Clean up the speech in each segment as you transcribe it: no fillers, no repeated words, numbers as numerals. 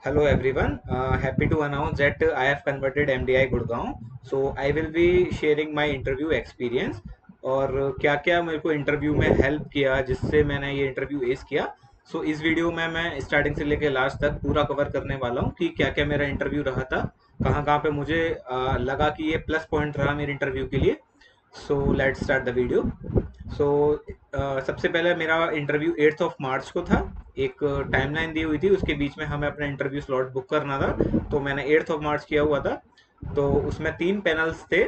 Hello everyone. Happy to announce that I have converted MDI Gurgaon. So I will be sharing my interview experience और क्या क्या मेरे को interview में help किया जिससे मैंने ये इंटरव्यू एस किया। सो इस वीडियो में मैं स्टार्टिंग से लेकर लास्ट तक पूरा कवर करने वाला हूँ कि क्या क्या मेरा इंटरव्यू रहा था, कहाँ कहाँ पे मुझे लगा कि ये प्लस पॉइंट रहा मेरे इंटरव्यू के लिए। So let's start the video. So सबसे पहले मेरा इंटरव्यू 8th ऑफ मार्च को था। एक टाइमलाइन दी हुई थी, उसके बीच में हमें अपना इंटरव्यू स्लॉट बुक करना था। तो मैंने 8th ऑफ मार्च किया हुआ था। तो उसमें 3 पैनल्स थे,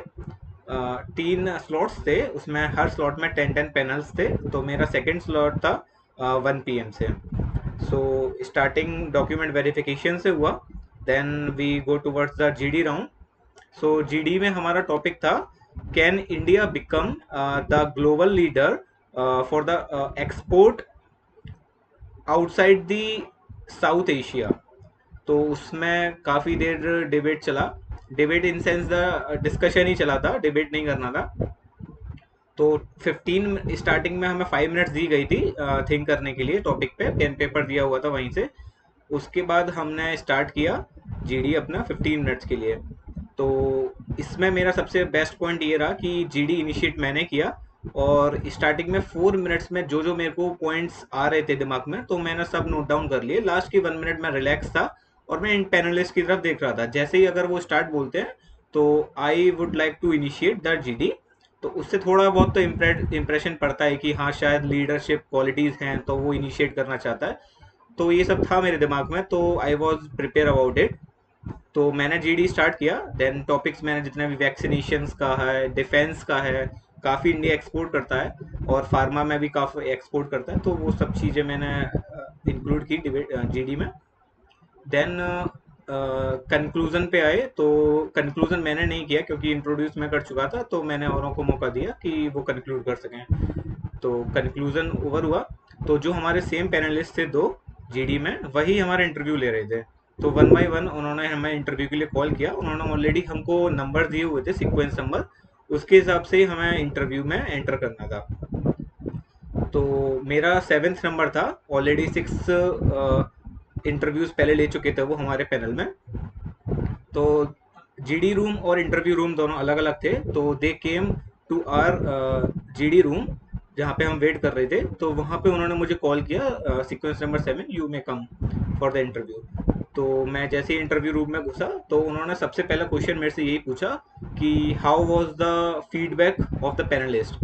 3 स्लॉट्स थे, उसमें हर स्लॉट में 10-10 पैनल्स थे। तो मेरा सेकंड स्लॉट था 1 PM से। सो स्टार्टिंग डॉक्यूमेंट वेरिफिकेशन से हुआ। Then we go towards the GD round. So GD में हमारा टॉपिक था, can India become the global leader for the export outside the South Asia. तो उसमें काफ़ी देर डिबेट चला। Debate in sense the discussion ही चला था, डिबेट नहीं करना था। तो 15 स्टार्टिंग में हमें 5 मिनट्स दी गई थी थिंक करने के लिए, टॉपिक पे पेन पेपर दिया हुआ था वहीं से। उसके बाद हमने स्टार्ट किया जीडी अपना 15 मिनट्स के लिए। तो इसमें मेरा सबसे बेस्ट पॉइंट ये रहा कि जीडी इनिशिएट मैंने किया और स्टार्टिंग में 4 मिनट्स में जो जो मेरे को पॉइंट्स आ रहे थे दिमाग में तो मैंने सब नोट डाउन कर लिए। लास्ट की 1 मिनट में रिलैक्स था और मैं इन पैनलिस्ट की तरफ देख रहा था। जैसे ही अगर वो स्टार्ट बोलते हैं तो I would like to initiate that GD. तो उससे थोड़ा बहुत तो इम्प्रेशन पड़ता है कि हाँ शायद लीडरशिप क्वालिटीज़ हैं तो वो इनिशिएट करना चाहता है। तो ये सब था मेरे दिमाग में, तो I was prepare about it. तो मैंने जीडी स्टार्ट किया। देन टॉपिक्स मैंने जितने भी वैक्सीनेशंस का है, डिफेंस का है, काफ़ी इंडिया एक्सपोर्ट करता है और फार्मा में भी काफ़ी एक्सपोर्ट करता है, तो वो सब चीज़ें मैंने इंक्लूड की जीडी में। देन कंक्लूजन पे आए। तो कंक्लूजन मैंने नहीं किया क्योंकि इंट्रोड्यूस मैं कर चुका था, तो मैंने औरों को मौका दिया कि वो कंक्लूड कर सकें। तो कंक्लूजन ओवर हुआ। तो जो हमारे सेम पैनलिस्ट थे दो जीडी में, वही हमारे इंटरव्यू ले रहे थे। तो वन बाय वन उन्होंने हमें इंटरव्यू के लिए कॉल किया। उन्होंने ऑलरेडी हमको नंबर दिए हुए थे, सीक्वेंस नंबर, उसके हिसाब से ही हमें इंटरव्यू में एंटर करना था। तो मेरा 7th नंबर था। ऑलरेडी 6 इंटरव्यूज पहले ले चुके थे वो हमारे पैनल में। तो जीडी रूम और इंटरव्यू रूम दोनों अलग अलग थे। तो they came to our GD room जहाँ पे हम वेट कर रहे थे। तो वहाँ पे उन्होंने मुझे कॉल किया, sequence number 7 you may come for the interview. तो मैं जैसे ही इंटरव्यू रूम में घुसा तो उन्होंने सबसे पहला क्वेश्चन मेरे से यही पूछा कि how was the feedback of the panelist.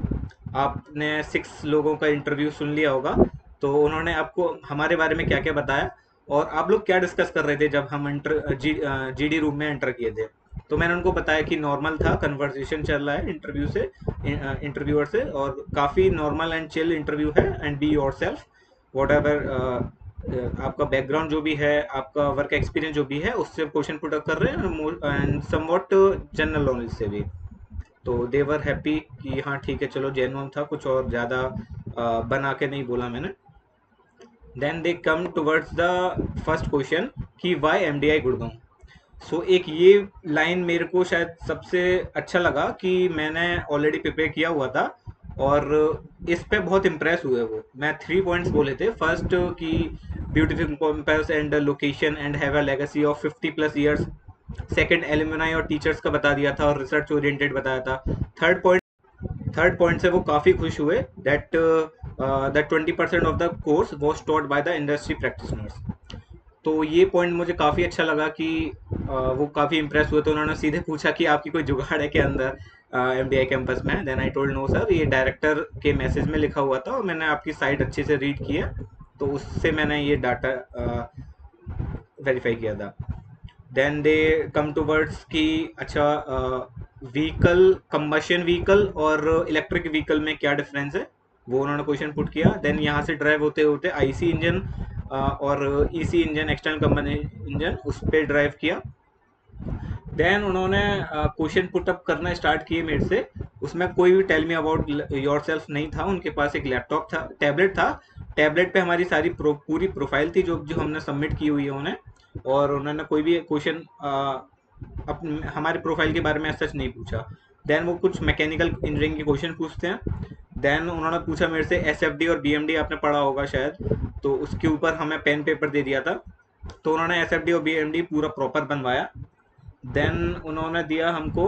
आपने 6 लोगों का इंटरव्यू सुन लिया होगा, तो उन्होंने आपको हमारे बारे में क्या क्या बताया और आप लोग क्या डिस्कस कर रहे थे जब हम जीडी रूम में एंटर किए थे। तो मैंने उनको बताया कि नॉर्मल था, कन्वर्सेशन चल रहा है इंटरव्यू से, इंटरव्यूअर से, और काफ़ी नॉर्मल एंड चिल इंटरव्यू है। And be your self, what ever आपका बैकग्राउंड जो भी है, आपका वर्क एक्सपीरियंस जो भी है, उससे क्वेश्चन पुट अप कर रहे हैं एंड समवॉट जनरल नॉलेज से भी। तो दे वर हैप्पी कि हाँ ठीक है, चलो जेन्युइन था, कुछ और ज़्यादा बना के नहीं बोला मैंने। Then they come towards the first question कि वाई एमडीआई गुड़गांव। सो एक ये लाइन मेरे को शायद सबसे अच्छा लगा कि मैंने ऑलरेडी प्रिपेयर किया हुआ था और इस पे बहुत इम्प्रेस हुए वो। मैं 3 पॉइंट्स बोले थे। फर्स्ट कि beautiful campus and location and have a legacy of 50+ years. Second alumni और टीचर्स का बता दिया था और रिसर्च ओरिएंटेड बताया था। थर्ड पॉइंट से वो काफ़ी खुश हुए that that 20% of the course was taught by the industry practitioners. तो ये पॉइंट मुझे काफ़ी अच्छा लगा कि वो काफ़ी इंप्रेस हुए। तो उन्होंने सीधे पूछा कि आपकी कोई जुगाड़ है के अंदर एमडीआई कैंपस में। Then I told no sir, ये डायरेक्टर के मैसेज में लिखा हुआ था और मैंने आपकी साइट अच्छे से रीड किया, तो उससे मैंने ये डाटा वेरीफाई किया था। देन दे कम टूवर्ड्स कि अच्छा, व्हीकल, कंबशन व्हीकल और इलेक्ट्रिक व्हीकल में क्या डिफरेंस है, वो उन्होंने क्वेश्चन पुट किया। देन यहाँ से ड्राइव होते होते आईसी इंजन और EC engine, external combustion engine, उस पर ड्राइव किया। देन उन्होंने क्वेश्चन पुट अप करना स्टार्ट किए मेरे से। उसमें कोई भी tell me about yourself नहीं था। उनके पास एक लैपटॉप था, टैबलेट था। टैबलेट पे हमारी सारी पूरी प्रोफाइल थी जो जो हमने सबमिट की हुई है उन्हें। और उन्होंने कोई भी क्वेश्चन अपने हमारे प्रोफाइल के बारे में सच नहीं पूछा। देन वो कुछ मैकेनिकल इंजीनियरिंग के क्वेश्चन पूछते हैं। देन उन्होंने पूछा मेरे से एस एफ डी और बी एम डी आपने पढ़ा होगा शायद, तो उसके ऊपर हमें पेन पेपर दे दिया था। तो उन्होंने एसएफडी और बीएमडी पूरा प्रॉपर बनवाया। देन उन्होंने दिया हमको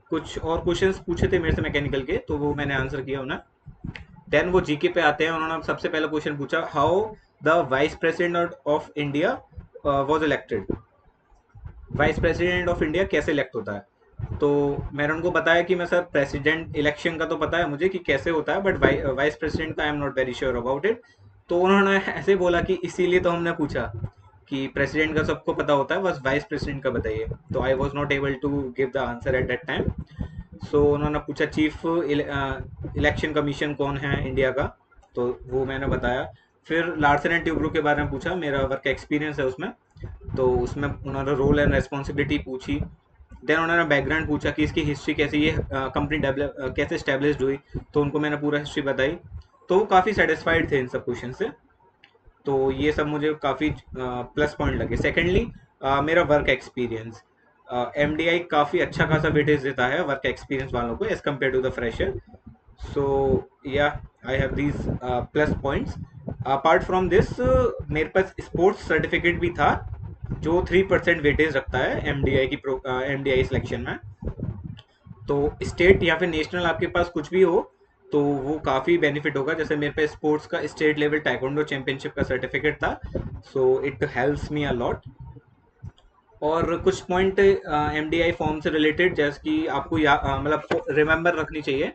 कुछ और क्वेश्चंस पूछे थे मेरे से मैकेनिकल के, तो वो मैंने आंसर किया उन्हें। देन वो जीके पे आते हैं। उन्होंने सबसे पहला क्वेश्चन पूछा, how the vice president of India was elected. Vice president of India कैसे इलेक्ट होता है। तो मैंने उनको बताया कि मैं सर प्रेसिडेंट इलेक्शन का तो पता है मुझे कि कैसे होता है, बट वाइस प्रेसिडेंट का I am not very sure about it. तो उन्होंने ऐसे बोला कि इसीलिए तो हमने पूछा कि प्रेसिडेंट का सबको पता होता है, बस वाइस प्रेसिडेंट का बताइए। तो I was not able to give the answer at that time. So उन्होंने पूछा चीफ इलेक्शन कमीशन कौन है इंडिया का, तो वो मैंने बताया। फिर लार्सन एंड ट्यूब्रो के बारे में पूछा, मेरा वर्क एक्सपीरियंस है उसमें, तो उसमें उन्होंने रोल एंड रेस्पॉन्सिबिलिटी पूछी। देन उन्होंने बैकग्राउंड पूछा कि इसकी हिस्ट्री कैसी, ये कंपनी डेवलप कैसे स्टेब्लिश हुई, तो उनको मैंने पूरा हिस्ट्री बताई। तो वो काफ़ी सेटिस्फाइड थे इन सब क्वेश्चन से। तो ये सब मुझे काफ़ी प्लस पॉइंट लगे। सेकेंडली मेरा वर्क एक्सपीरियंस, एमडीआई काफ़ी अच्छा खासा वेटेज देता है वर्क एक्सपीरियंस वालों को as compared to the fresher. So yeah I have these plus points. Apart from this मेरे पास स्पोर्ट्स सर्टिफिकेट भी था जो 3% वेटेज रखता है एमडीआई की एमडीआई सिलेक्शन में। तो स्टेट या फिर नेशनल आपके पास कुछ भी हो तो वो काफ़ी बेनिफिट होगा। जैसे मेरे पे स्पोर्ट्स का स्टेट लेवल टाइकोंडो चैंपियनशिप का सर्टिफिकेट था, so it helps me a lot. और कुछ पॉइंट एमडीआई फॉर्म से रिलेटेड, जैसे कि आपको मतलब रिमेंबर रखनी चाहिए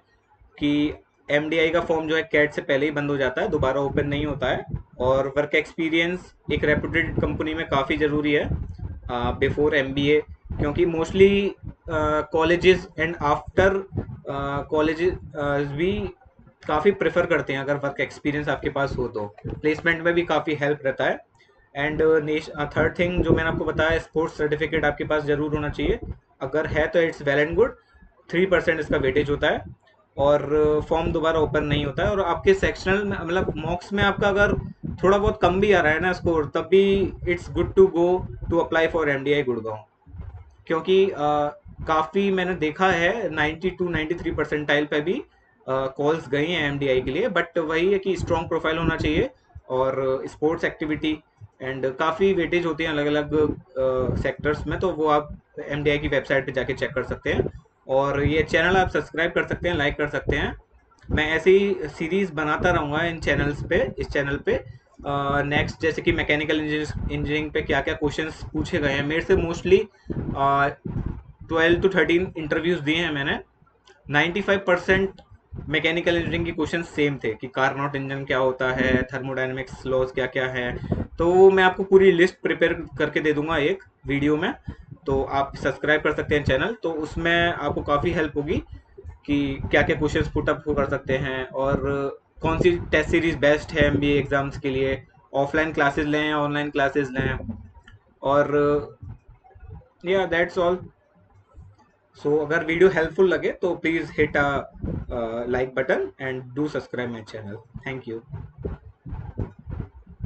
कि एमडीआई का फॉर्म जो है कैट से पहले ही बंद हो जाता है, दोबारा ओपन नहीं होता है। और वर्क एक्सपीरियंस एक रेपुटेड कंपनी में काफ़ी ज़रूरी है बिफोर एमबीए, क्योंकि mostly colleges and after colleges भी काफ़ी प्रेफर करते हैं अगर वर्क एक्सपीरियंस आपके पास हो तो प्लेसमेंट में भी काफ़ी हेल्प रहता है। एंड थर्ड थिंग जो मैंने आपको बताया, स्पोर्ट्स सर्टिफिकेट आपके पास ज़रूर होना चाहिए। अगर है तो इट्स वेल एंड गुड। 3% इसका वेटेज होता है और फॉर्म दोबारा ओपन नहीं होता है। और आपके सेक्शनल में मतलब मॉक्स में आपका अगर थोड़ा बहुत कम भी आ रहा है ना स्कोर, तब भी it's good to go to apply for MDI Gurgaon. क्योंकि काफ़ी मैंने देखा है 92-93 परसेंटाइल पे भी कॉल्स गई हैं एमडीआई के लिए। बट वही है कि स्ट्रॉन्ग प्रोफाइल होना चाहिए और स्पोर्ट्स एक्टिविटी एंड काफ़ी वेटेज होती हैं अलग अलग सेक्टर्स में, तो वो आप एमडीआई की वेबसाइट पे जाके चेक कर सकते हैं। और ये चैनल आप सब्सक्राइब कर सकते हैं, लाइक कर सकते हैं। मैं ऐसे ही सीरीज़ बनाता रहूँगा इन चैनल्स पे, इस चैनल पे। नेक्स्ट जैसे कि मैकेनिकल इंजीनियरिंग पे क्या क्या क्वेश्चंस पूछे गए हैं मेरे से, मोस्टली 12 to 13 इंटरव्यूज़ दिए हैं मैंने। 95% मैकेनिकल इंजीनियरिंग के क्वेश्चन सेम थे कि कारनॉट इंजन क्या होता है, थर्मोडायनेमिक्स लॉज क्या क्या है। तो मैं आपको पूरी लिस्ट प्रिपेयर करके दे दूंगा एक वीडियो में, तो आप सब्सक्राइब कर सकते हैं चैनल, तो उसमें आपको काफ़ी हेल्प होगी कि क्या क्या क्वेश्चंस पुट अप कर सकते हैं और कौन सी टेस्ट सीरीज बेस्ट है एमबीए एग्जाम्स के लिए, ऑफलाइन क्लासेस लें या ऑनलाइन क्लासेस लें। और या दैट्स ऑल। सो अगर वीडियो हेल्पफुल लगे तो please hit a like button and do subscribe my channel. Thank you.